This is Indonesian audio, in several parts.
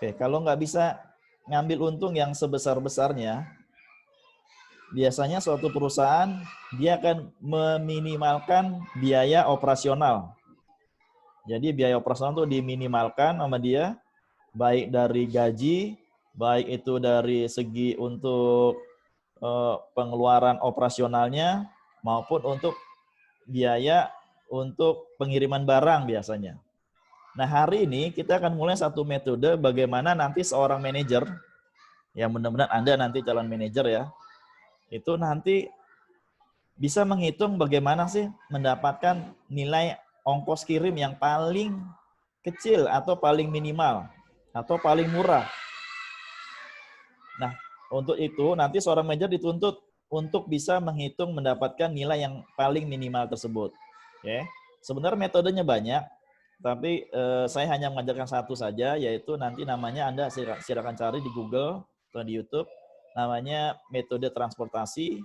Oke, kalau nggak bisa ngambil untung yang sebesar-besarnya, biasanya suatu perusahaan dia akan meminimalkan biaya operasional. Jadi biaya operasional itu diminimalkan sama dia, baik dari gaji, baik itu dari segi untuk pengeluaran operasionalnya, maupun untuk biaya untuk pengiriman barang biasanya. Nah, hari ini kita akan mulai satu metode bagaimana nanti seorang manajer, yang benar-benar Anda nanti calon manajer ya, itu nanti bisa menghitung bagaimana sih mendapatkan nilai ongkos kirim yang paling kecil atau paling minimal atau paling murah. Nah, untuk itu nanti seorang manajer dituntut untuk bisa menghitung mendapatkan nilai yang paling minimal tersebut. Oke. Sebenarnya metodenya banyak, tapi saya hanya mengajarkan satu saja, yaitu nanti namanya Anda silakan cari di Google atau di YouTube, namanya metode transportasi.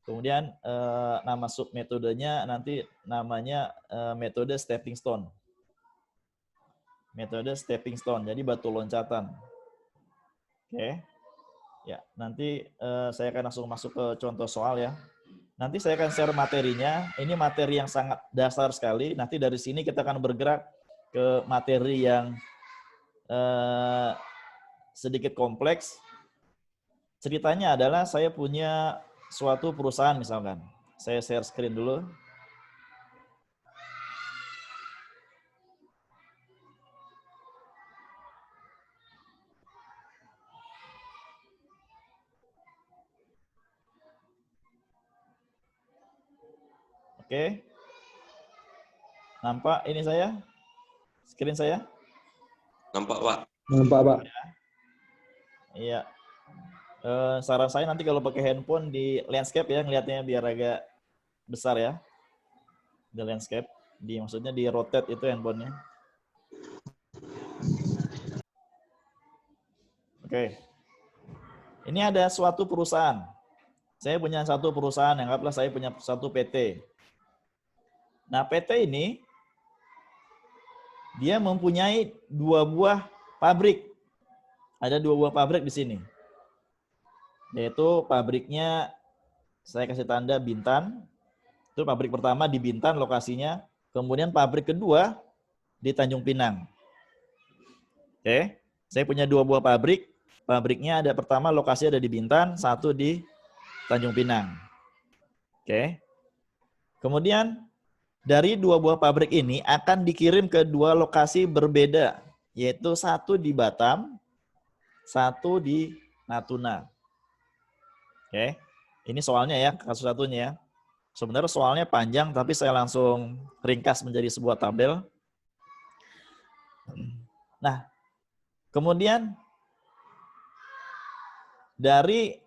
Kemudian nama submetodenya nanti namanya metode stepping stone. Metode stepping stone, jadi batu loncatan. Oke. Ya, nanti saya akan langsung masuk ke contoh soal ya. Nanti saya akan share materinya. Ini materi yang sangat dasar sekali. Nanti dari sini kita akan bergerak ke materi yang sedikit kompleks. Ceritanya adalah saya punya suatu perusahaan misalkan. Saya share screen dulu. Oke. Nampak ini saya? Screen saya? Nampak, Pak. Nampak, Pak. Iya. Saran saya nanti kalau pakai handphone di landscape ya, ngelihatnya biar agak besar ya. Di landscape, maksudnya di rotate itu handphonenya. Oke. Ini ada suatu perusahaan. Saya punya satu perusahaan, anggaplah saya punya satu PT. Nah, PT ini dia mempunyai 2 buah pabrik. Ada 2 buah pabrik di sini. Yaitu pabriknya saya kasih tanda Bintan. Itu pabrik pertama di Bintan lokasinya. Kemudian pabrik kedua di Tanjung Pinang. Oke. Saya punya 2 buah pabrik. Pabriknya ada pertama lokasi ada di Bintan, satu di Tanjung Pinang. Oke. Kemudian dari 2 buah pabrik ini akan dikirim ke 2 lokasi berbeda, yaitu satu di Batam, satu di Natuna. Oke, ini soalnya ya, kasus satunya ya. Sebenarnya soalnya panjang, tapi saya langsung ringkas menjadi sebuah tabel. Nah, kemudian dari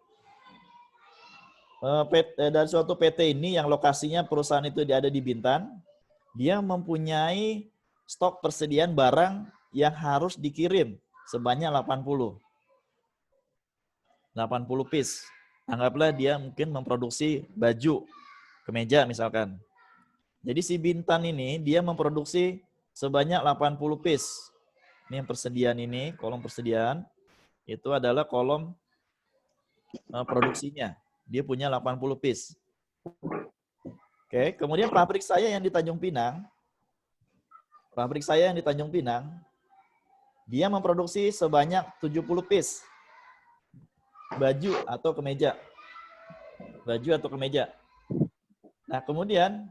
suatu PT ini yang lokasinya perusahaan itu ada di Bintan, dia mempunyai stok persediaan barang yang harus dikirim sebanyak 80 piece. Anggaplah dia mungkin memproduksi baju, kemeja misalkan. Jadi si Bintan ini dia memproduksi sebanyak 80 piece. Ini yang persediaan ini, kolom persediaan. Itu adalah kolom produksinya. Dia punya 80 piece. Oke, kemudian pabrik saya yang di Tanjung Pinang, dia memproduksi sebanyak 70 piece baju atau kemeja. Nah, kemudian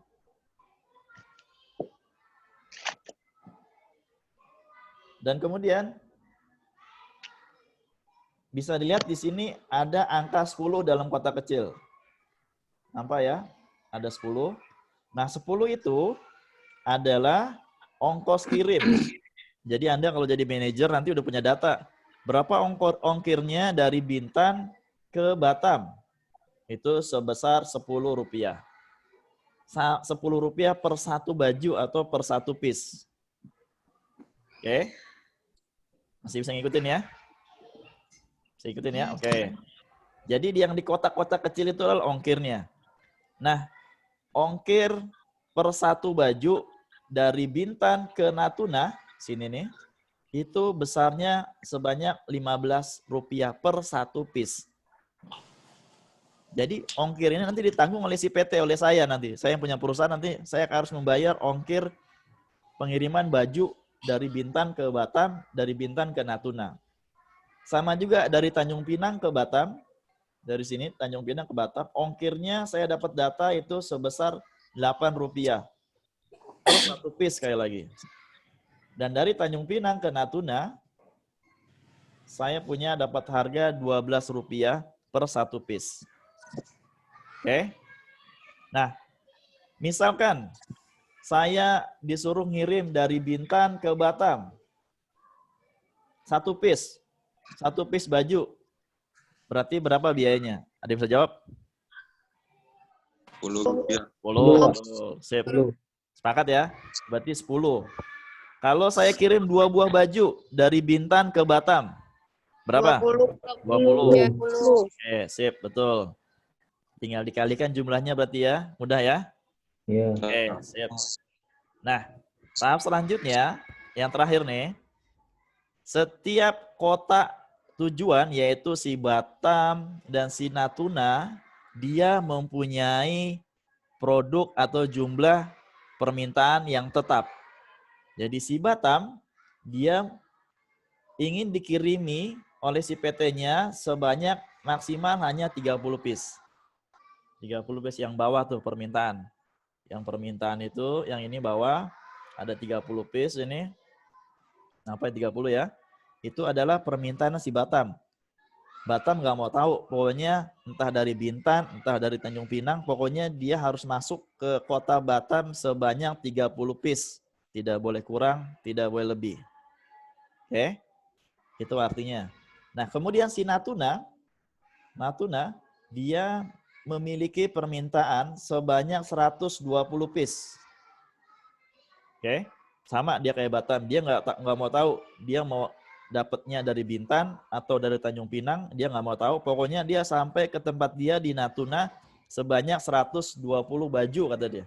bisa dilihat di sini ada angka 10 dalam kotak kecil. Nampak ya? Ada 10. Nah, 10 itu adalah ongkos kirim. Jadi Anda kalau jadi manajer nanti udah punya data. Berapa ongkirnya dari Bintan ke Batam? Itu sebesar Rp10. Rp10 per satu baju atau per satu piece. Oke. Masih bisa ngikutin ya? Bisa ikutin ya? Oke. Jadi yang di kotak-kotak kecil itu adalah ongkirnya. Nah, ongkir per satu baju dari Bintan ke Natuna, sini nih, itu besarnya sebanyak Rp15 per 1 piece. Jadi ongkir ini nanti ditanggung oleh si PT, oleh saya nanti. Saya yang punya perusahaan nanti saya harus membayar ongkir pengiriman baju dari Bintan ke Batam, dari Bintan ke Natuna. Sama juga dari Tanjung Pinang ke Batam, dari sini Tanjung Pinang ke Batam, ongkirnya saya dapat data itu sebesar Rp8 per 1 piece sekali lagi. Dan dari Tanjung Pinang ke Natuna, saya punya dapat harga Rp12 per 1 piece. Oke. Nah, misalkan saya disuruh ngirim dari Bintan ke Batam. 1 piece. 1 piece baju. Berarti berapa biayanya? Ada yang bisa jawab? Rp10. 10. Sip. Sepakat ya? Berarti 10. Kalau saya kirim 2 buah baju dari Bintan ke Batam, berapa? 20. Oke, sip, betul. Tinggal dikalikan jumlahnya berarti ya. Mudah ya? Iya. Oke, sip. Nah, tahap selanjutnya, yang terakhir nih. Setiap kota tujuan, yaitu si Batam dan si Natuna, dia mempunyai produk atau jumlah permintaan yang tetap. Jadi si Batam, dia ingin dikirimi oleh si PT-nya sebanyak maksimal hanya 30 piece. 30 piece yang bawah tuh permintaan. Yang permintaan itu, yang ini bawah, ada 30 piece ini. Sampai 30 ya. Itu adalah permintaan si Batam. Batam nggak mau tahu, pokoknya entah dari Bintan, entah dari Tanjung Pinang, pokoknya dia harus masuk ke kota Batam sebanyak 30 piece. Tidak boleh kurang, tidak boleh lebih. Oke, itu artinya. Nah, kemudian si Natuna, dia memiliki permintaan sebanyak 120 piece. Oke, sama dia kayak Batam. Dia nggak mau tahu, dia mau dapatnya dari Bintan atau dari Tanjung Pinang, dia nggak mau tahu. Pokoknya dia sampai ke tempat dia di Natuna sebanyak 120 baju kata dia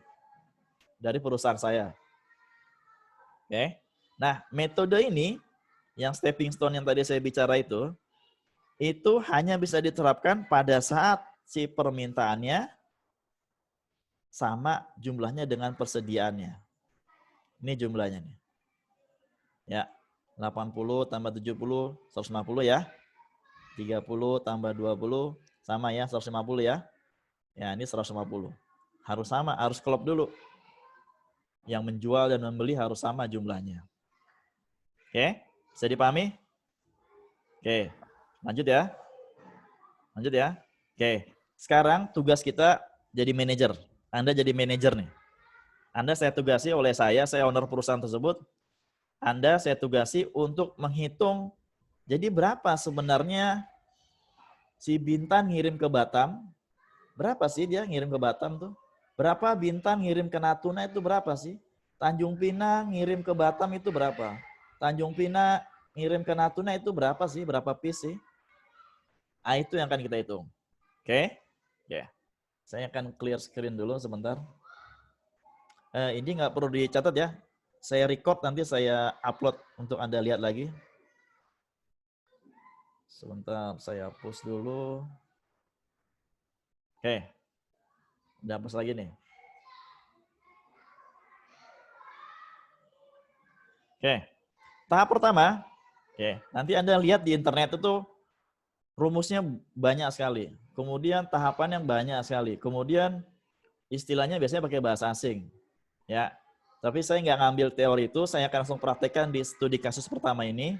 dari perusahaan saya. Oke. Nah, metode ini yang stepping stone yang tadi saya bicara itu hanya bisa diterapkan pada saat si permintaannya sama jumlahnya dengan persediaannya. Ini jumlahnya nih. Ya, 80 tambah 70, 150 ya. 30 tambah 20 sama ya, 150 ya. Ya, ini 150. Harus sama, harus klop dulu. Yang menjual dan membeli harus sama jumlahnya. Oke, bisa dipahami? Oke, lanjut ya. Lanjut ya. Oke, sekarang tugas kita jadi manajer. Anda jadi manajer nih. Anda saya tugasi oleh saya owner perusahaan tersebut. Anda saya tugasi untuk menghitung jadi berapa sebenarnya si Bintan ngirim ke Batam. Berapa sih dia ngirim ke Batam tuh? Berapa Bintan ngirim ke Natuna itu berapa sih? Tanjung Pinang ngirim ke Batam itu berapa? Tanjung Pinang ngirim ke Natuna itu berapa sih? Berapa piece sih? Ah, itu yang akan kita hitung. Oke? Ya. Saya akan clear screen dulu sebentar. Ini nggak perlu dicatat ya. Saya record nanti saya upload untuk Anda lihat lagi. Sebentar saya hapus dulu. Oke. Udah hapus lagi nih. Oke. Tahap pertama. Oke. Nanti Anda lihat di internet itu rumusnya banyak sekali. Kemudian tahapan yang banyak sekali. Kemudian istilahnya biasanya pakai bahasa asing. Ya. Tapi saya nggak ngambil teori itu, saya akan langsung praktekkan di studi kasus pertama ini.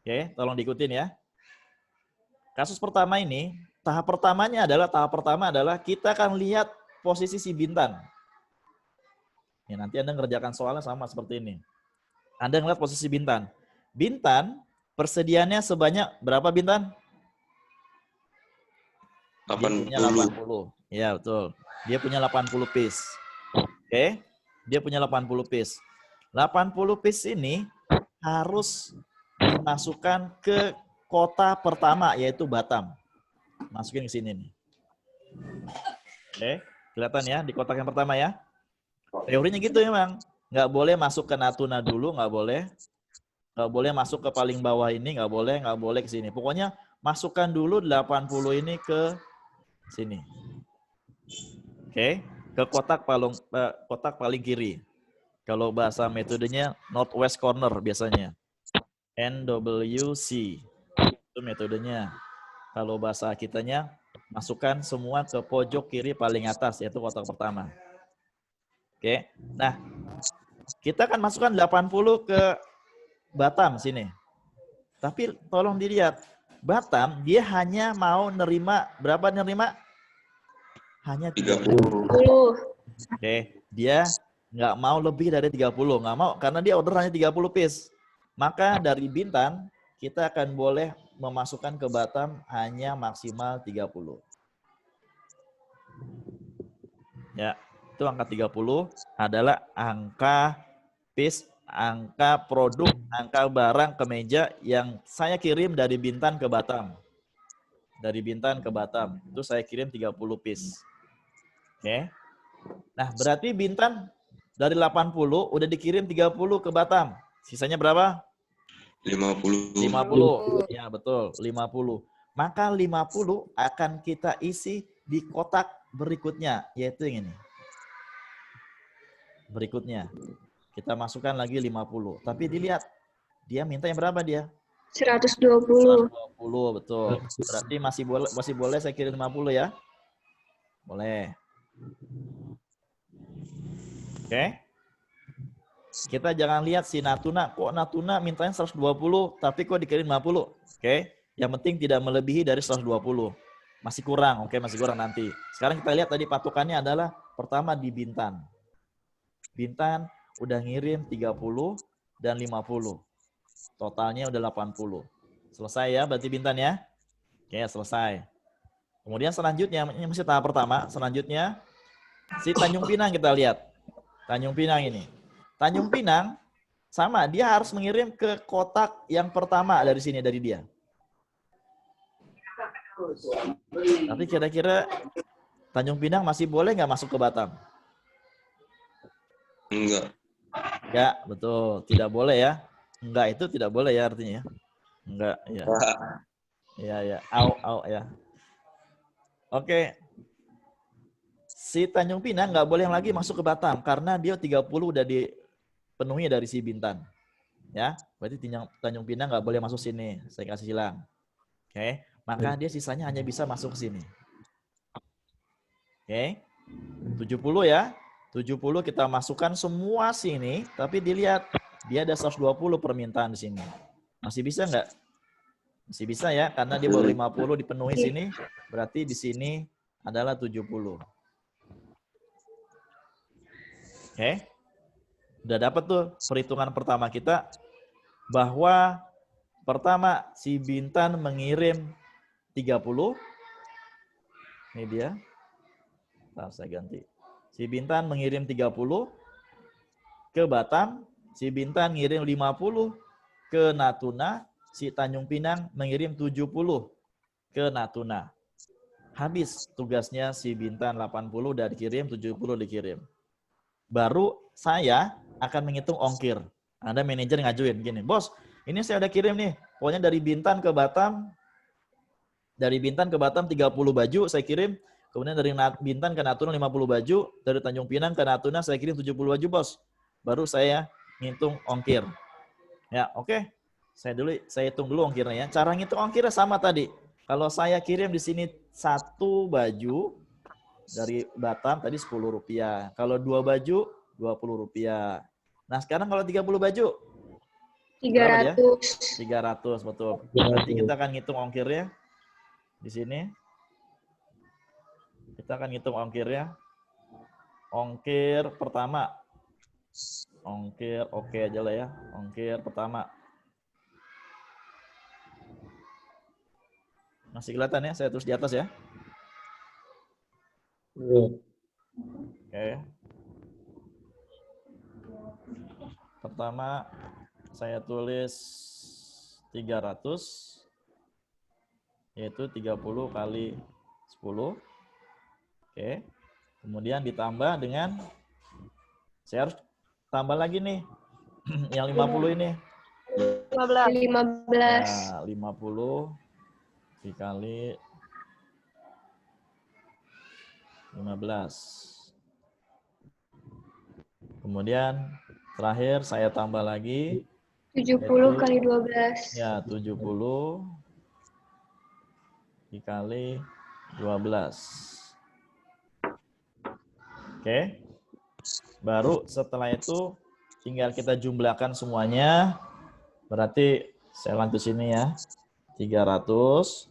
Oke, tolong diikutin ya. Kasus pertama ini, tahap pertama adalah kita akan lihat posisi si Bintan. Ya, nanti Anda ngerjakan soalnya sama seperti ini. Anda ngeliat posisi Bintan. Bintan, persediaannya sebanyak berapa Bintan? 80. Dia punya 80. Ya, betul. Dia punya 80 piece. Oke. Dia punya 80 piece. 80 piece ini harus dimasukkan ke kota pertama, yaitu Batam. Masukin ke sini nih. Oke, kelihatan ya di kotak yang pertama ya. Teorinya gitu memang. Nggak boleh masuk ke Natuna dulu, nggak boleh. Nggak boleh masuk ke paling bawah ini, nggak boleh ke sini. Pokoknya masukkan dulu 80 ini ke sini. Oke, ke kotak paling kiri. Kalau bahasa metodenya northwest corner biasanya. NWC. Itu metodenya. Kalau bahasa kitanya, masukkan semua ke pojok kiri paling atas, yaitu kotak pertama. Oke. Nah, kita akan masukkan 80 ke Batam sini. Tapi tolong dilihat, Batam dia hanya mau nerima, berapa nerima? Hanya 30. 10. Oke, dia nggak mau lebih dari 30, nggak mau karena dia order hanya 30 piece. Maka dari Bintan kita akan boleh memasukkan ke Batam hanya maksimal 30. Ya, itu angka 30 adalah angka piece, angka produk, angka barang kemeja yang saya kirim dari Bintan ke Batam. Dari Bintan ke Batam, itu saya kirim 30 piece. Oke. Nah, berarti Bintan dari 80 udah dikirim 30 ke Batam. Sisanya berapa? 50. 50. Ya, betul, 50. Maka 50 akan kita isi di kotak berikutnya, yaitu yang ini. Berikutnya. Kita masukkan lagi 50. Tapi dilihat, dia minta yang berapa dia? 120. 120, betul. Berarti masih boleh saya kirim 50 ya? Boleh. Oke. Kita jangan lihat si Natuna, kok Natuna mintanya 120, tapi kok dikirim 50. Oke. Yang penting tidak melebihi dari 120. Masih kurang, oke, masih kurang nanti. Sekarang kita lihat tadi patokannya adalah pertama di Bintan. Bintan udah ngirim 30 dan 50. Totalnya udah 80. Selesai ya berarti Bintan ya? Oke, selesai. Kemudian selanjutnya, ini masih tahap pertama, selanjutnya si Tanjung Pinang kita lihat. Tanjung Pinang ini. Tanjung Pinang sama, dia harus mengirim ke kotak yang pertama dari sini, dari dia. Tapi kira-kira Tanjung Pinang masih boleh nggak masuk ke Batam? Enggak. Enggak, betul. Tidak boleh ya. Enggak itu tidak boleh ya artinya ya. Enggak, ya. Ya, ya. Au, ya. Oke. Si Tanjung Pinang nggak boleh lagi masuk ke Batam karena dia 30 udah dipenuhi dari si Bintan. Ya, berarti Tanjung Pinang nggak boleh masuk sini. Saya kasih silang. Oke, maka dia sisanya hanya bisa masuk ke sini. Oke, 70 ya. 70 kita masukkan semua sini, tapi dilihat dia ada 120 permintaan di sini. Masih bisa nggak? Masih bisa ya, karena dia baru 50 dipenuhi sini, berarti di sini adalah 70. Oke. Udah dapat tuh perhitungan pertama kita bahwa pertama si Bintan mengirim 30. Ini dia. Nah, saya ganti. Si Bintan mengirim 30 ke Batam, si Bintan ngirim 50 ke Natuna, si Tanjung Pinang mengirim 70 ke Natuna. Habis tugasnya si Bintan 80 udah dikirim, 70 dikirim. Baru saya akan menghitung ongkir. Ada manajer ngajuin gini, bos, ini saya udah kirim nih, pokoknya dari Bintan ke Batam 30 baju saya kirim, kemudian dari Bintan ke Natuna 50 baju, dari Tanjung Pinang ke Natuna saya kirim 70 baju, bos. Baru saya ngitung ongkir. Ya, oke. Saya hitung dulu ongkirnya ya. Cara ngitung ongkirnya sama tadi. Kalau saya kirim di sini 1 baju dari Batam tadi Rp10. Kalau 2 baju Rp20. Nah, sekarang kalau 30 baju 300. 300, betul. Berarti kita akan ngitung ongkirnya di sini. Kita akan ngitung ongkirnya. Ongkir pertama. Ongkir oke aja lah ya. Ongkir pertama. Masih kelihatan ya? Saya tulis di atas ya. Oke. Pertama saya tulis 300. Yaitu 30 kali 10. Oke. Kemudian ditambah dengan, saya harus tambah lagi nih yang 50 ini. 15. Ya, 50 dikali 15. Kemudian terakhir saya tambah lagi 70 kali 12. ya 70 dikali 12. Oke. Baru setelah itu tinggal kita jumlahkan semuanya. Berarti saya lanjut sini ya. 300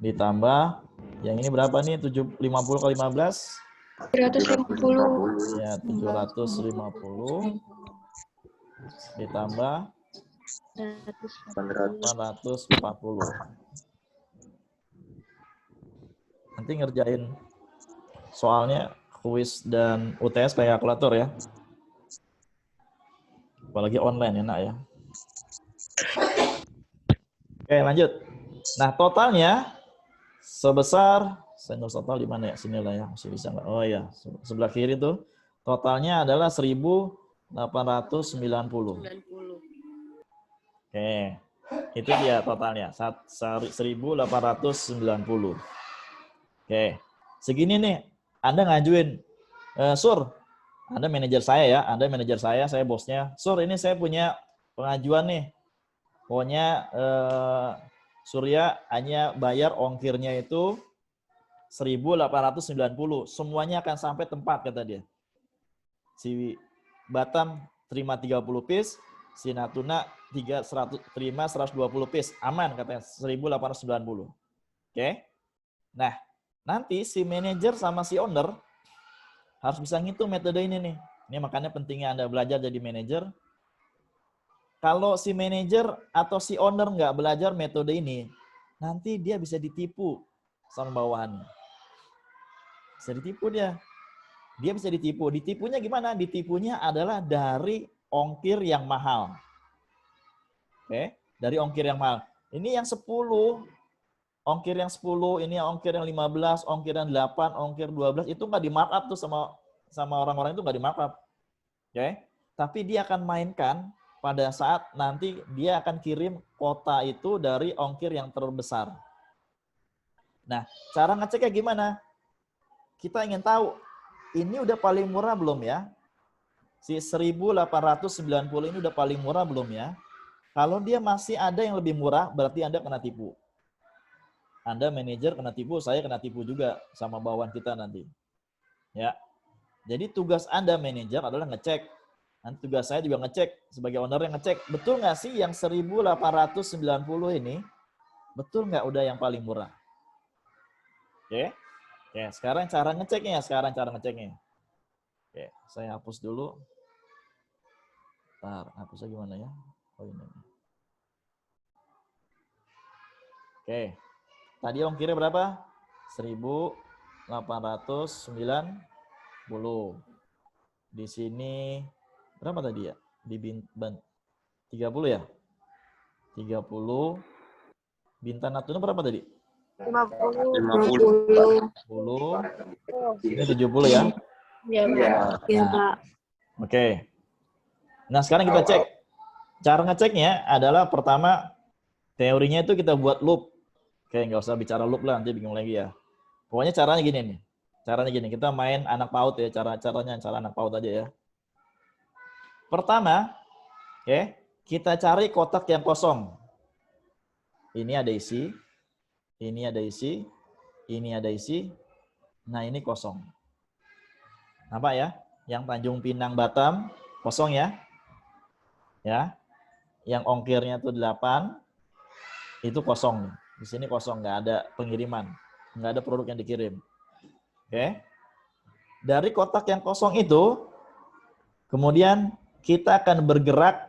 ditambah yang ini berapa nih? 50 kali 15? 750. Ya, 750 ditambah 840. Nanti ngerjain soalnya kuis dan UTS kayak kalkulator ya. Apalagi online enak ya. Oke, lanjut. Nah, totalnya sebesar, saya nulis total di mana ya? Sini lah ya, masih bisa nggak? Oh ya, sebelah kiri tuh. Totalnya adalah 1890. Oke, itu dia totalnya, 1890. Oke, segini nih, Anda ngajuin, Sur, Anda manajer saya ya, Anda manajer saya bosnya. Sur, ini saya punya pengajuan nih. Pokoknya Surya hanya bayar ongkirnya itu 1890. Semuanya akan sampai tempat kata dia. Si Batam terima 30 piece, si Natuna terima 120 piece. Aman katanya 1890. Oke. Nah, nanti si manajer sama si owner harus bisa ngitung metode ini nih. Ini makanya pentingnya Anda belajar jadi manajer. Kalau si manajer atau si owner nggak belajar metode ini, nanti dia bisa ditipu sama bawahannya. Bisa ditipu dia. Dia bisa ditipu. Ditipunya gimana? Ditipunya adalah dari ongkir yang mahal. Oke, dari ongkir yang mahal. Ini yang 10, ongkir yang 10, ini ongkir yang 15, ongkir yang 8, ongkir 12, itu nggak di markup tuh sama orang-orang itu nggak di markup. Oke, tapi dia akan mainkan pada saat nanti dia akan kirim kota itu dari ongkir yang terbesar. Nah, cara ngeceknya gimana? Kita ingin tahu, ini udah paling murah belum ya? Si 1890 ini udah paling murah belum ya? Kalau dia masih ada yang lebih murah, berarti Anda kena tipu. Anda manajer kena tipu, saya kena tipu juga sama bawahan kita nanti. Ya. Jadi tugas Anda manajer adalah ngecek. Nanti tugas saya juga ngecek sebagai owner yang ngecek, betul nggak sih yang 1890 ini betul nggak udah yang paling murah? Oke. Oke, sekarang cara ngeceknya. Oke, saya hapus dulu. Ntar, hapusnya gimana ya? Oh ini. Oke. Tadi ongkirnya berapa? 1890. Di sini berapa tadi ya? Di 30 ya? 30. Bintan Natuna berapa tadi? 50. 10. Ini 70 ya? Iya, Pak. Oke. Nah, sekarang kita cek. Cara ngeceknya adalah pertama, teorinya itu kita buat loop. Oke, nggak usah bicara loop lah, nanti bingung lagi ya. Pokoknya caranya gini nih. Caranya gini, kita main anak PAUD ya, cara anak PAUD aja ya. Pertama, oke, kita cari kotak yang kosong. Ini ada isi, ini ada isi, ini ada isi. Nah, ini kosong. Nampak ya? Yang Tanjung Pinang Batam kosong ya. Ya. Yang ongkirnya itu 8 itu kosong. Di sini kosong, nggak ada pengiriman, nggak ada produk yang dikirim. Oke. Dari kotak yang kosong itu kemudian kita akan bergerak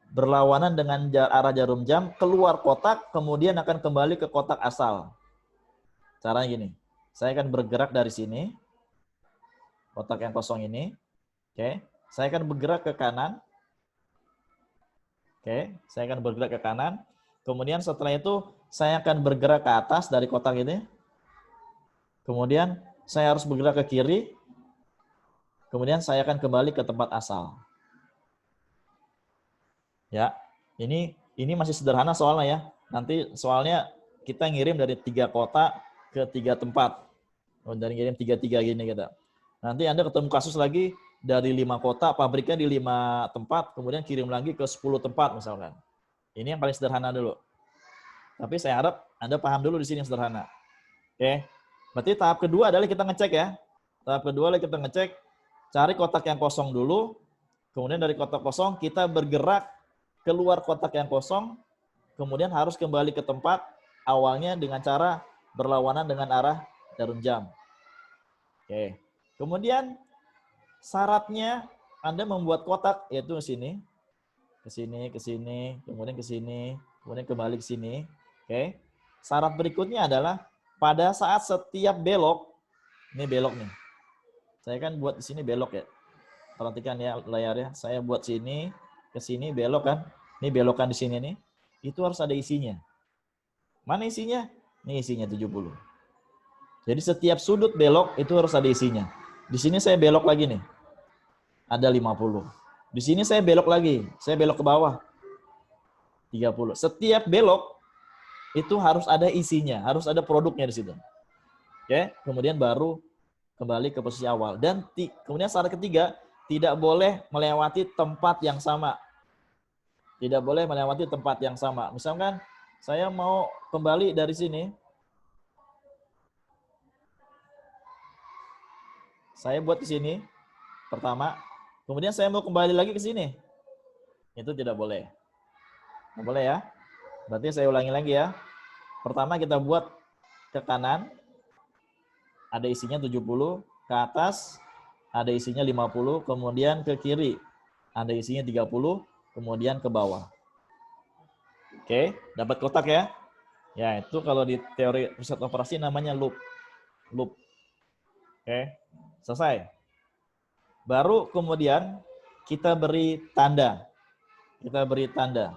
berlawanan dengan arah jarum jam keluar kotak, kemudian akan kembali ke kotak asal. Caranya gini, saya akan bergerak dari sini, kotak yang kosong ini, oke. Saya akan bergerak ke kanan, oke. Saya akan bergerak ke kanan, kemudian setelah itu saya akan bergerak ke atas dari kotak ini, kemudian saya harus bergerak ke kiri, kemudian saya akan kembali ke tempat asal. Ya, ini masih sederhana soalnya ya. Nanti soalnya kita ngirim dari 3 kota ke 3 tempat. Dari ngirim 3-3 gini kita. Nanti Anda ketemu kasus lagi dari 5 kota, pabriknya di 5 tempat, kemudian kirim lagi ke 10 tempat misalkan. Ini yang paling sederhana dulu. Tapi saya harap Anda paham dulu di sini yang sederhana. Oke. Berarti tahap kedua adalah kita ngecek ya. Tahap kedua adalah kita ngecek, cari kotak yang kosong dulu. Kemudian dari kotak kosong kita bergerak keluar kotak yang kosong, kemudian harus kembali ke tempat awalnya dengan cara berlawanan dengan arah jarum jam. Oke. Kemudian syaratnya Anda membuat kotak yaitu ke sini, kemudian ke sini, kemudian kembali ke sini. Oke. Syarat berikutnya adalah pada saat setiap belok, ini belok nih. Saya kan buat di sini belok ya. Perhatikan ya layarnya. Saya buat sini, ke sini belok kan. Ini belokan di sini nih. Itu harus ada isinya. Mana isinya? Ini isinya 70. Jadi setiap sudut belok itu harus ada isinya. Di sini saya belok lagi nih. Ada 50. Di sini saya belok lagi. Saya belok ke bawah. 30. Setiap belok itu harus ada isinya, harus ada produknya di situ. Oke, kemudian baru kembali ke posisi awal. Dan kemudian syarat ketiga, tidak boleh melewati tempat yang sama. Tidak boleh melewati tempat yang sama. Misalkan saya mau kembali dari sini. Saya buat di sini pertama, kemudian saya mau kembali lagi ke sini. Itu tidak boleh. Tidak boleh ya. Berarti saya ulangi lagi ya. Pertama kita buat ke kanan, ada isinya 70, ke atas ada isinya 50, kemudian ke kiri ada isinya 30, kemudian ke bawah. Oke, dapat kotak ya? Ya, itu kalau di teori pusat operasi namanya loop. Loop. Oke, selesai. Baru kemudian kita beri tanda. Kita beri tanda.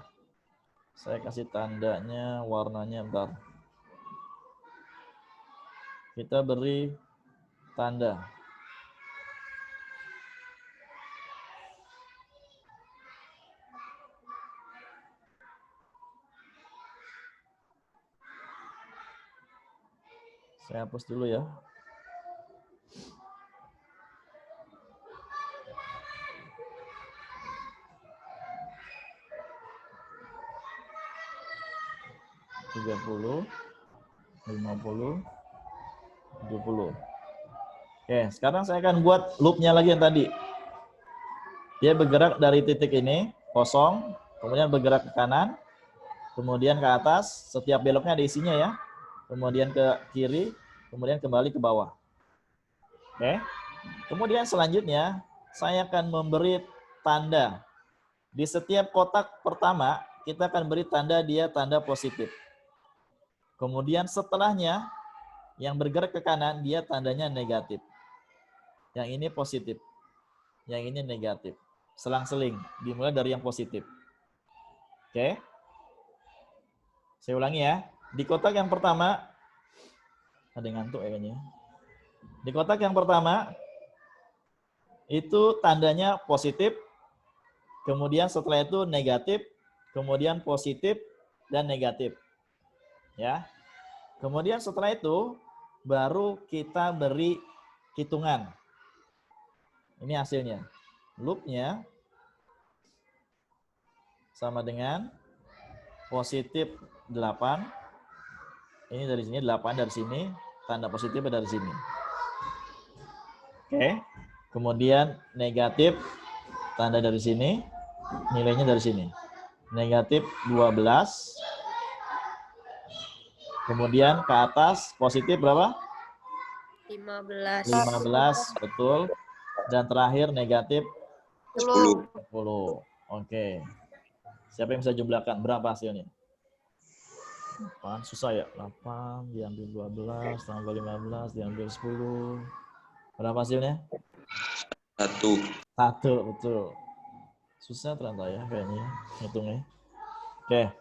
Saya kasih tandanya, warnanya bentar. Kita beri tanda. Saya hapus dulu ya. Tiga puluh, 50, 70. Oke, sekarang saya akan buat loopnya lagi yang tadi. Dia bergerak dari titik ini, kosong, kemudian bergerak ke kanan, kemudian ke atas, setiap beloknya ada isinya ya. Kemudian ke kiri, kemudian kembali ke bawah. Oke. Kemudian selanjutnya, saya akan memberi tanda. Di setiap kotak pertama, kita akan beri tanda dia tanda positif. Kemudian setelahnya, yang bergerak ke kanan, dia tandanya negatif. Yang ini positif. Yang ini negatif. Selang-seling. Dimulai dari yang positif. Oke. Saya ulangi ya. Di kotak yang pertama, ada yang ngantuk kayaknya. Di kotak yang pertama, itu tandanya positif. Kemudian setelah itu negatif. Kemudian positif dan negatif. Ya. Kemudian setelah itu baru kita beri hitungan. Ini hasilnya. Loopnya sama dengan positif 8. Ini dari sini 8 dari sini, tanda positif dari sini. Oke. Kemudian negatif tanda dari sini, nilainya dari sini. Negatif 12. Kemudian ke atas positif berapa? 15. 15, betul. Dan terakhir negatif 10. 10. Oke. Siapa yang bisa jumlahkan? Berapa hasilnya? 8, susah ya? 8, diambil 12, tambah 15, diambil 10. Berapa hasilnya? 1. 1, betul. Susah ternyata ya kayaknya hitungnya. Oke.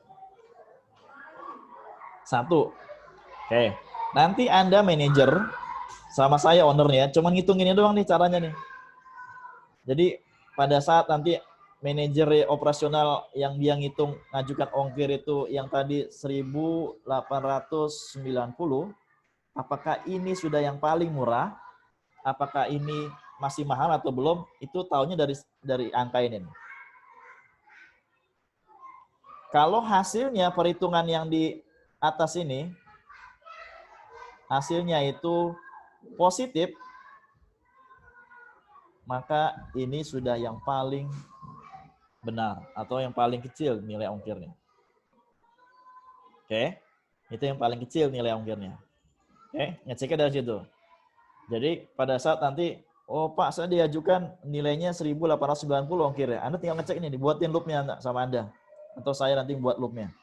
1. Oke. Nanti Anda manajer sama saya ownernya, cuman ngitungin doang nih caranya nih. Jadi pada saat nanti manajer operasional yang dia ngitung ngajukan ongkir itu yang tadi 1.890, apakah ini sudah yang paling murah? Apakah ini masih mahal atau belum? Itu tahunya dari angka ini. Kalau hasilnya perhitungan yang di atas ini, hasilnya itu positif, maka ini sudah yang paling benar atau yang paling kecil nilai ongkirnya. Oke, itu yang paling kecil nilai ongkirnya. Oke, ngeceknya dari situ. Jadi pada saat nanti, oh Pak, saya diajukan nilainya 1.890 ongkirnya. Anda tinggal ngecek ini, dibuatin loopnya sama Anda. Atau saya nanti buat loopnya.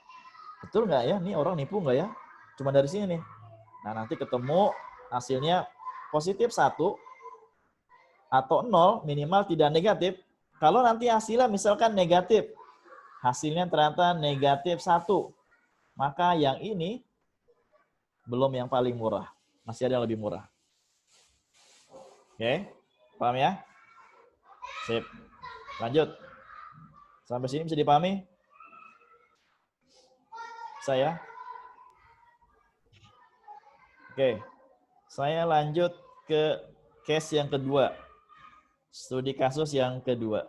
Betul nggak ya? Ini orang nipu nggak ya? Cuma dari sini nih. Nah nanti ketemu hasilnya positif 1 atau 0, minimal tidak negatif. Kalau nanti hasilnya misalkan negatif, hasilnya ternyata negatif 1, maka yang ini belum yang paling murah. Masih ada yang lebih murah. Oke, paham ya? Sip. Lanjut. Sampai sini bisa dipahami? Saya? Oke. Saya lanjut ke case yang kedua. Studi kasus yang kedua.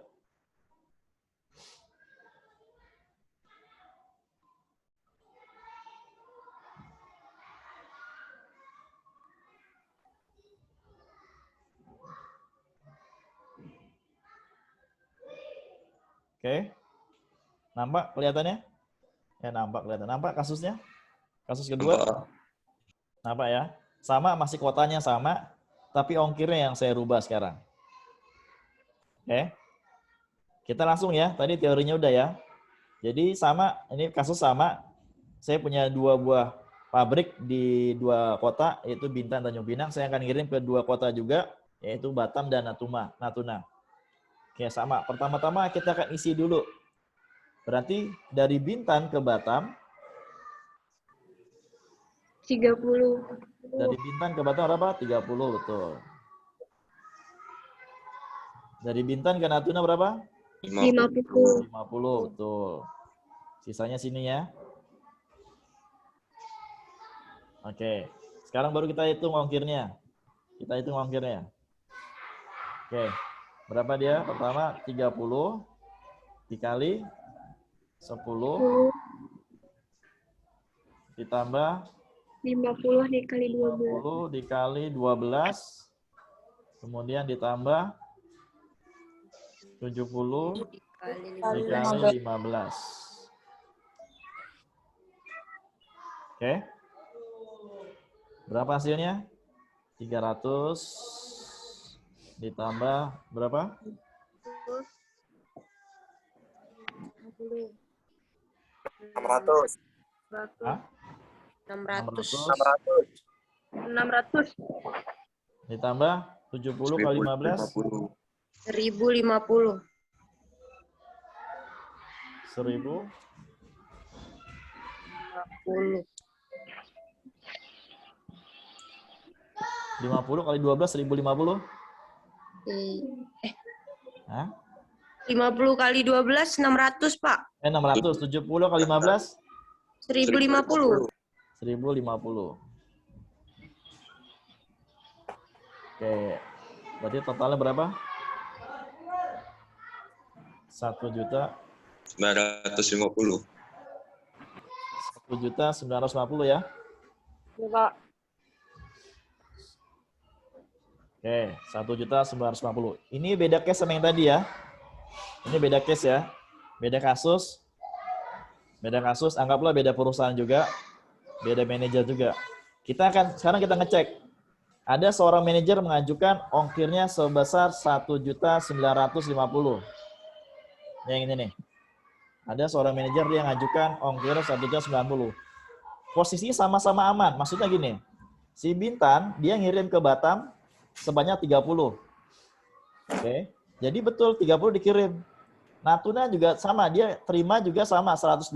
Oke. Nampak kelihatannya? Ya, nampak kelihatan. Nampak kasusnya? Kasus kedua? Nampak ya? Sama, masih kuotanya sama, tapi ongkirnya yang saya rubah sekarang. Oke. Kita langsung ya, tadi teorinya udah ya. Jadi sama, ini kasus sama. Saya punya 2 buah pabrik di 2 kota, yaitu Bintan dan Tanjung Pinang. Saya akan kirim ke 2 kota juga, yaitu Batam dan Natuna. Oke, sama. Pertama-tama kita akan isi dulu. Berarti dari Bintan ke Batam. 30. Dari Bintan ke Batam berapa? 30, betul. Dari Bintan ke Natuna berapa? 50. 50, betul. Sisanya sini ya. Oke. Sekarang baru kita hitung ongkirnya. Oke. Berapa dia? Pertama 30 dikali 10 ditambah 50 dikali 50 12. dikali 12. Kemudian ditambah 70 dikali 15. Oke. Berapa hasilnya? 300 ditambah berapa? 600. Hah? 600. 600. Ditambah 70 kali 15. 1050. 1000. 50 kali 12, 1050. Hah? 50 kali 12, 600, Pak. 600. 70 kali 15. 1050. 1050. Oke. Berarti totalnya berapa? 1.950. 1.950 ya. Ya, Pak. Oke, 1.950. Ini beda case sama yang tadi ya. Ini beda case ya. Beda kasus. Beda kasus, anggaplah beda perusahaan juga. Beda manajer juga. Sekarang kita ngecek. Ada seorang manajer mengajukan ongkirnya sebesar 1.950. Yang ini nih. Ada seorang manajer dia mengajukan ongkir 1.950. Posisinya sama-sama aman. Maksudnya gini. Si Bintan dia ngirim ke Batam sebanyak 30. Oke. Jadi betul 30 dikirim. Natuna juga sama, dia terima juga sama 120.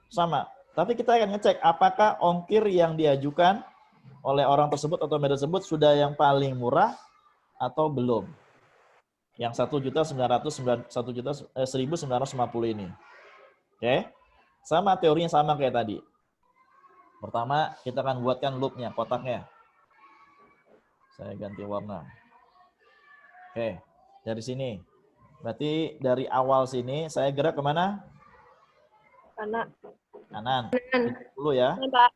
Sama. Tapi kita akan ngecek apakah ongkir yang diajukan oleh orang tersebut atau manajer tersebut sudah yang paling murah atau belum. Yang 1.950 ini. Oke. Sama teorinya sama kayak tadi. Pertama, kita akan buatkan loopnya, kotaknya. Saya ganti warna. Oke, dari sini. Berarti dari awal sini, saya gerak kemana? Kanan. Kanan. 70 ya. Ini, Pak.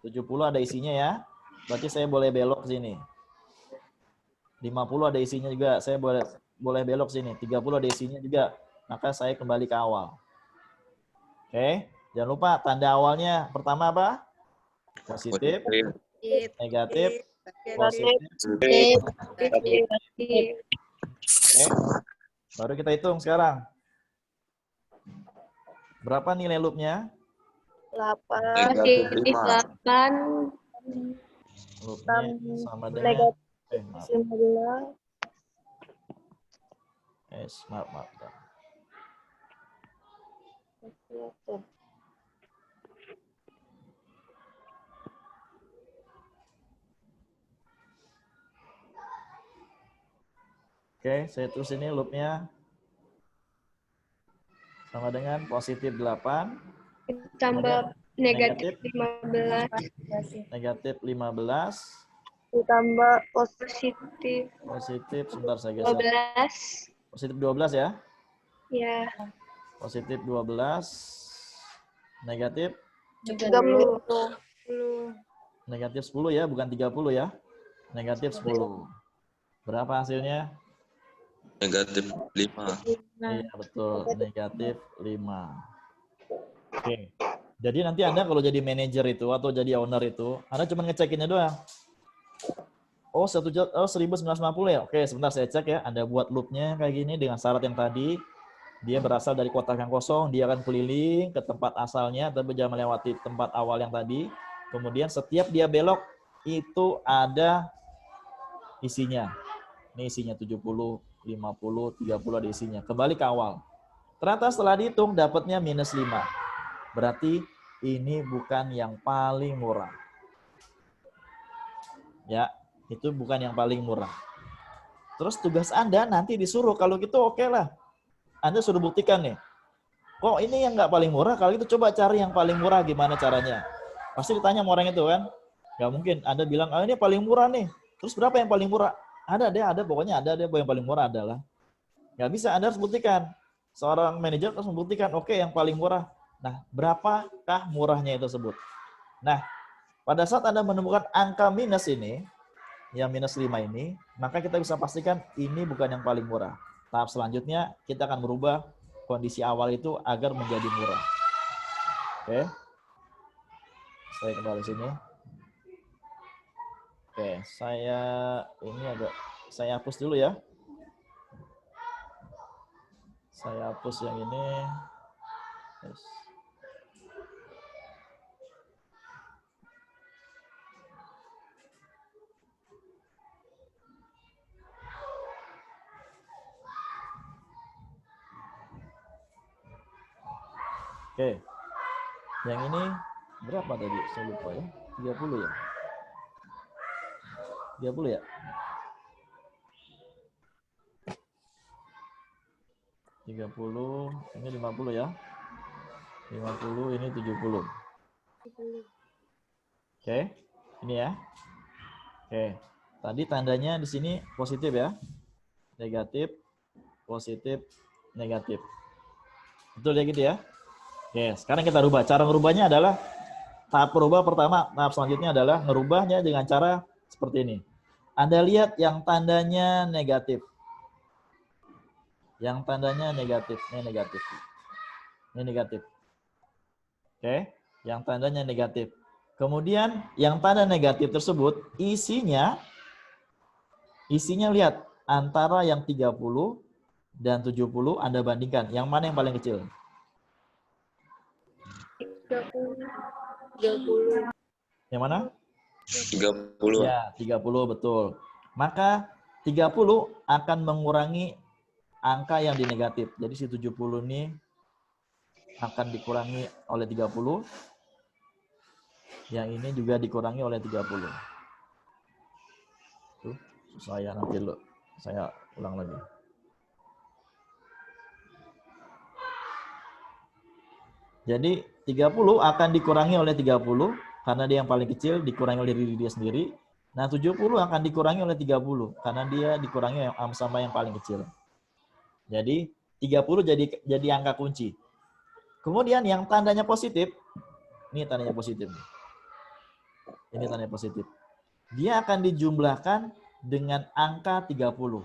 70 ada isinya ya. Berarti saya boleh belok ke sini. 50 ada isinya juga. Saya boleh belok sini. 30 ada isinya juga. Maka saya kembali ke awal. Oke. Jangan lupa tanda awalnya pertama apa? Positif, negatif, positif. Oke. Baru kita hitung sekarang. Berapa nilai loopnya? 8. Loopnya sama dengan maaf. 15. Maaf. Oke, saya terus ini loopnya sama dengan positif 8. Tambah negatif 15. Negatif 15. Ditambah positif Positif, sebentar saya geser. 12. Positif 12 ya. Ya. Positif 12. Negatif 30. negatif 10 ya, bukan 30 ya. Negatif 10. Berapa hasilnya? Negatif 5. Iya, betul. Negatif 5. Oke. Jadi nanti Anda kalau jadi manajer itu atau jadi owner itu, Anda cuma ngecekinnya doang. Oh, 1950 ya? Oke, sebentar saya cek ya. Anda buat loopnya kayak gini dengan syarat yang tadi. Dia berasal dari kotak yang kosong, dia akan keliling ke tempat asalnya, tapi jangan melewati tempat awal yang tadi. Kemudian setiap dia belok, itu ada isinya. Ini isinya 70, 50, 30 ada isinya. Kembali ke awal. Ternyata setelah dihitung, dapatnya minus 5. Berarti ini bukan yang paling murah. Ya, itu bukan yang paling murah. Terus tugas Anda nanti disuruh, kalau gitu oke lah. Anda suruh buktikan nih. Kok ini yang nggak paling murah? Kalau gitu coba cari yang paling murah gimana caranya. Pasti ditanya sama orang itu kan. Nggak mungkin Anda bilang, ini paling murah nih. Terus berapa yang paling murah? Ada, pokoknya ada deh yang paling murah adalah. Nggak bisa, Anda harus buktikan. Seorang manajer harus membuktikan, oke yang paling murah. Nah, berapakah murahnya itu tersebut? Nah, pada saat Anda menemukan angka minus ini, yang minus 5 ini, maka kita bisa pastikan ini bukan yang paling murah. Tahap selanjutnya, kita akan merubah kondisi awal itu agar menjadi murah. Oke. Saya kembali sini. Oke, saya hapus dulu ya. Saya hapus yang ini. Yes. Oke. Yang ini berapa tadi? Saya lupa ya. 30 ya? 30 ya? 30, ini 50 ya. 50, ini 70. Oke. Ini ya. Oke. Tadi tandanya di sini positif ya. Negatif, positif, negatif. Betul ya gitu ya? Oke, sekarang kita rubah. Cara merubahnya adalah tahap perubah pertama, tahap selanjutnya adalah merubahnya dengan cara seperti ini. Anda lihat yang tandanya negatif. Yang tandanya negatif, ini negatif. Ini negatif. Oke, yang tandanya negatif. Kemudian yang tanda negatif tersebut isinya lihat antara yang 30 dan 70 Anda bandingkan. Yang mana yang paling kecil? 30. Yang mana? 30. Ya, 30 betul. Maka 30 akan mengurangi angka yang di negatif. Jadi si 70 ini akan dikurangi oleh 30. Yang ini juga dikurangi oleh 30. Tuh, saya nanti saya ulang lagi. Jadi 30 akan dikurangi oleh 30 karena dia yang paling kecil, dikurangi oleh diri dia sendiri. Nah, 70 akan dikurangi oleh 30 karena dia dikurangi sama yang paling kecil. Jadi 30 jadi angka kunci. Kemudian yang tandanya positif, ini tandanya positif. Ini tandanya positif. Dia akan dijumlahkan dengan angka 30.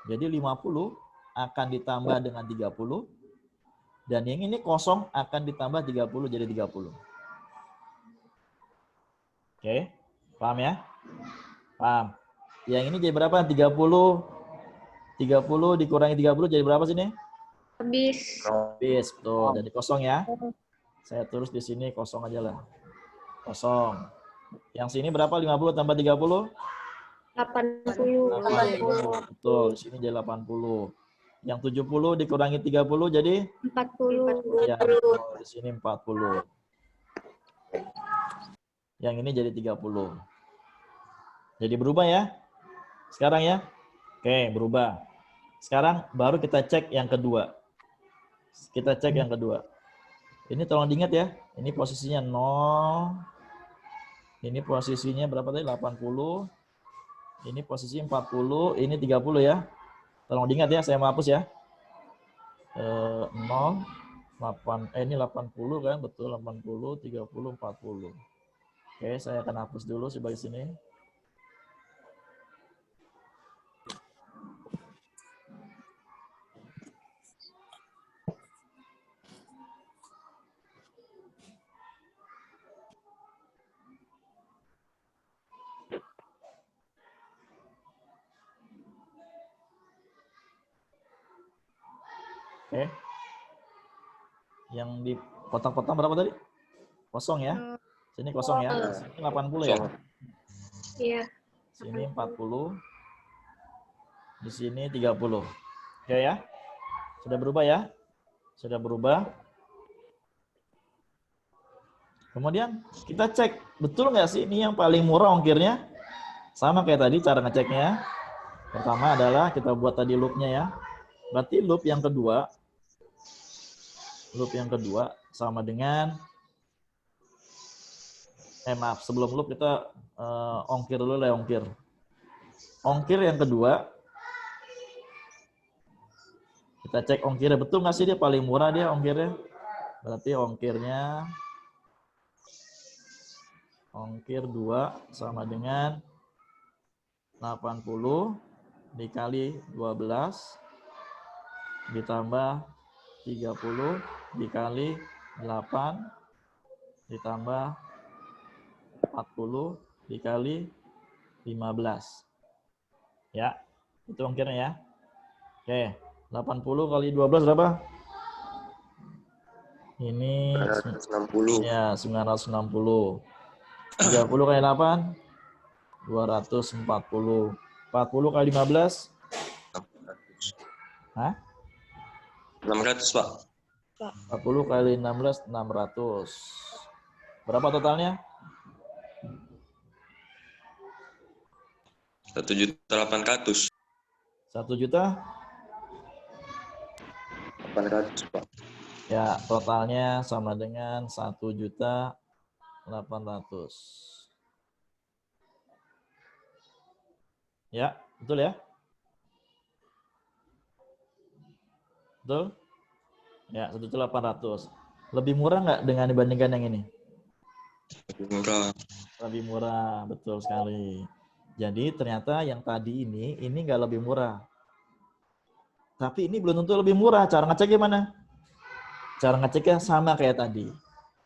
Jadi 50 akan ditambah dengan 30. Dan yang ini kosong akan ditambah 30 jadi 30. Oke, paham ya? Paham. Yang ini jadi berapa? 30 dikurangi 30 jadi berapa sini? Habis. Habis, betul. Jadi kosong ya. Saya tulis di sini kosong aja lah. Kosong. Yang sini berapa? 50 tambah 30? 80. 80. Betul, di sini jadi 80. Yang 70 dikurangi 30 jadi? 40. Ya, betul. Di sini 40. Yang ini jadi 30. Jadi berubah ya? Sekarang ya? Oke, berubah. Sekarang baru kita cek yang kedua. Kita cek yang kedua. Ini tolong diingat ya. Ini posisinya 0. Ini posisinya berapa tadi? 80. Ini posisi 40. Ini 30 ya. Tolong diingat ya. Saya mau hapus ya. 0. 8. Ini 80 kan? Betul. 80, 30, 40. Oke, saya akan hapus dulu sebagai sini. Oke. Yang di kotak-kotak berapa tadi? Kosong ya. Sini kosong ya. Sini 80 ya. Iya. Sini 40. Di sini 30. Oke ya. Sudah berubah ya? Sudah berubah. Kemudian kita cek, betul nggak sih ini yang paling murah ongkirnya? Sama kayak tadi cara ngeceknya. Pertama adalah kita buat tadi loopnya ya. Berarti loop yang kedua sama dengan maaf, sebelum loop kita ongkir dulu lah ongkir. Ongkir yang kedua, kita cek ongkirnya betul nggak sih dia paling murah dia ongkirnya. Berarti ongkirnya ongkir 2 sama dengan 80 dikali 12 ditambah 30 dikali 8 ditambah 40 dikali 15. Ya, itu ongkirnya ya. Oke, 80 kali 12 berapa? Ini 960. ya 960. 30 kali 8 240. 40 kali 15? 600. Hah? 600, Pak. 40 kali 16 600. Berapa totalnya? 1.800.000. 1 juta? 800, Pak. Ya, totalnya sama dengan 1.800.000. Ya, betul ya? Betul? Ya, 1.800.000. Lebih murah nggak dengan dibandingkan yang ini? Lebih murah. Lebih murah, betul sekali. Jadi ternyata yang tadi ini nggak lebih murah. Tapi ini belum tentu lebih murah. Cara ngecek gimana? Cara ngeceknya sama kayak tadi.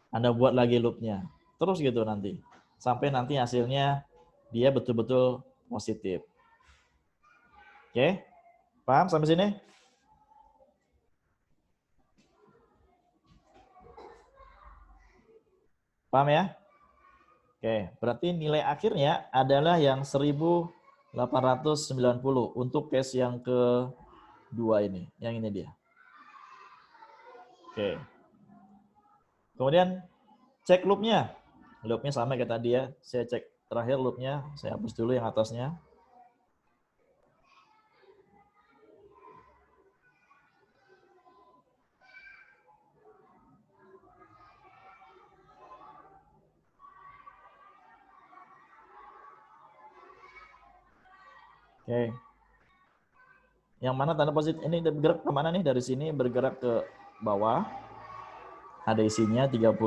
Anda buat lagi loopnya. Terus gitu nanti. Sampai nanti hasilnya dia betul-betul positif. Oke? Paham sampai sini? Paham ya? Oke, berarti nilai akhirnya adalah yang 1890 untuk case yang kedua ini. Yang ini dia. Oke. Kemudian cek loopnya. Loopnya sama kayak tadi ya. Saya cek terakhir loopnya. Saya hapus dulu yang atasnya. Oke. Yang mana tanda positif? Ini bergerak kemana nih? Dari sini bergerak ke bawah. Ada isinya 30.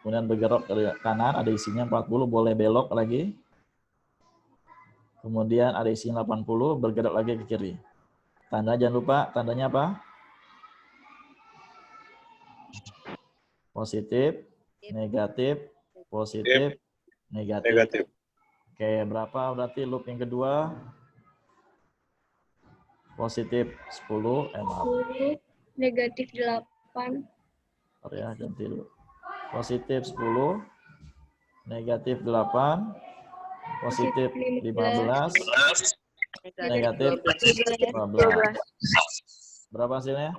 Kemudian bergerak ke kanan, ada isinya 40. Boleh belok lagi. Kemudian ada isinya 80. Bergerak lagi ke kiri. Tanda jangan lupa, tandanya apa? Positif, negatif, positif, negatif. Negatif. Oke, berapa berarti loop yang kedua? Positif 10, maaf. 10, negatif 8. Bentar ya, ganti dulu. Positif 10, negatif 8, positif 15, negatif 12. Berapa hasilnya?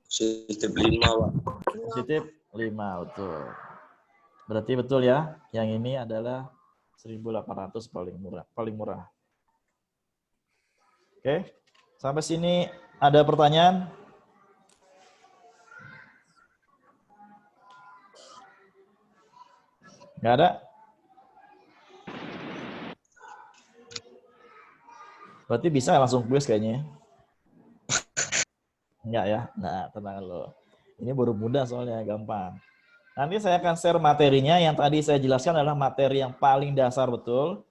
Positif 5, Pak. Positif 5, betul. Berarti betul ya, yang ini adalah 1.800 paling murah. Oke, sampai sini ada pertanyaan? Nggak ada? Berarti bisa langsung kuis kayaknya. Enggak ya? Nah, tenang lo. Ini baru mudah soalnya, gampang. Nanti saya akan share materinya. Yang tadi saya jelaskan adalah materi yang paling dasar betul.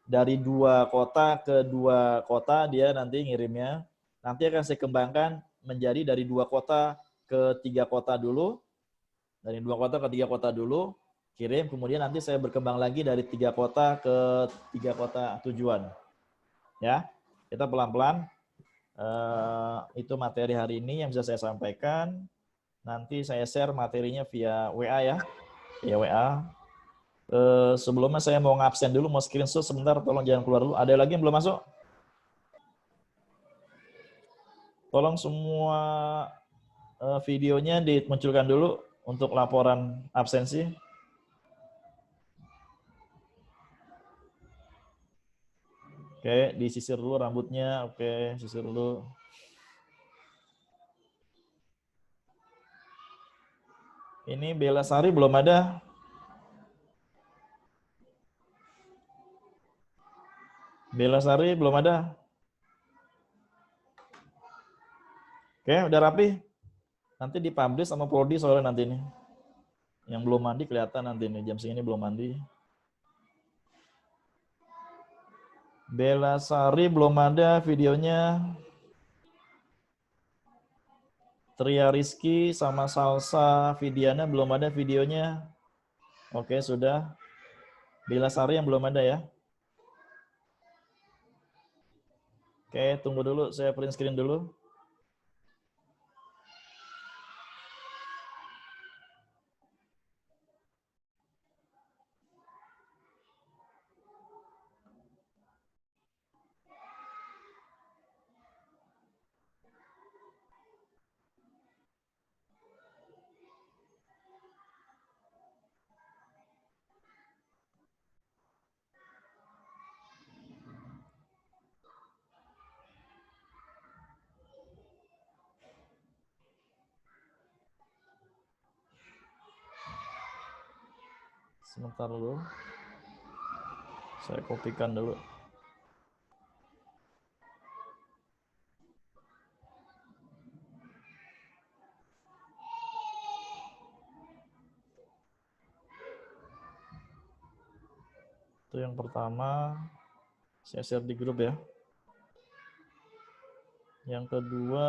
Dari 2 kota ke 2 kota dia nanti ngirimnya. Nanti akan saya kembangkan menjadi dari 2 kota ke 3 kota dulu. Dari 2 kota ke 3 kota dulu. Kirim, kemudian nanti saya berkembang lagi dari 3 kota ke 3 kota tujuan. Ya, kita pelan-pelan. Itu materi hari ini yang bisa saya sampaikan. Nanti saya share materinya via WA ya. Via WA. Sebelumnya saya mau ngabsen dulu, mau screenshot sebentar, tolong jangan keluar dulu. Ada lagi yang belum masuk? Tolong semua videonya dimunculkan dulu untuk laporan absensi. Oke, disisir dulu rambutnya. Oke, sisir dulu. Ini Bella Sari belum ada. Bella Sari belum ada. Oke, udah rapi. Nanti dipublish sama Prodi soalnya nanti ini. Yang belum mandi kelihatan nanti ini. Jam segini belum mandi. Bella Sari belum ada videonya. Tria Rizky sama Salsa Vidiana belum ada videonya. Oke, sudah. Bella Sari yang belum ada ya. Oke, tunggu dulu. Saya print screen dulu. Sebentar dulu. Saya kopikan dulu. Itu yang pertama. Saya share di grup ya. Yang kedua.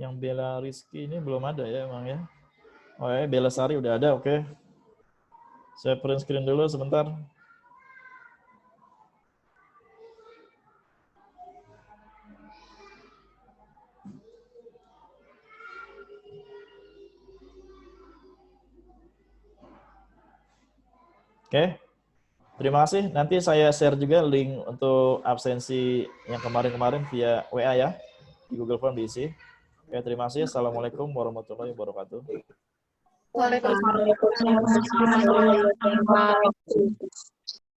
Yang Bella Rizky ini belum ada ya emang ya. Oh ya, Bella Sari udah ada, oke. Saya print screen dulu sebentar. Oke. Terima kasih. Nanti saya share juga link untuk absensi yang kemarin-kemarin via WA ya. Di Google Form diisi. Oke, terima kasih. Assalamualaikum warahmatullahi wabarakatuh. Waalaikumsalam.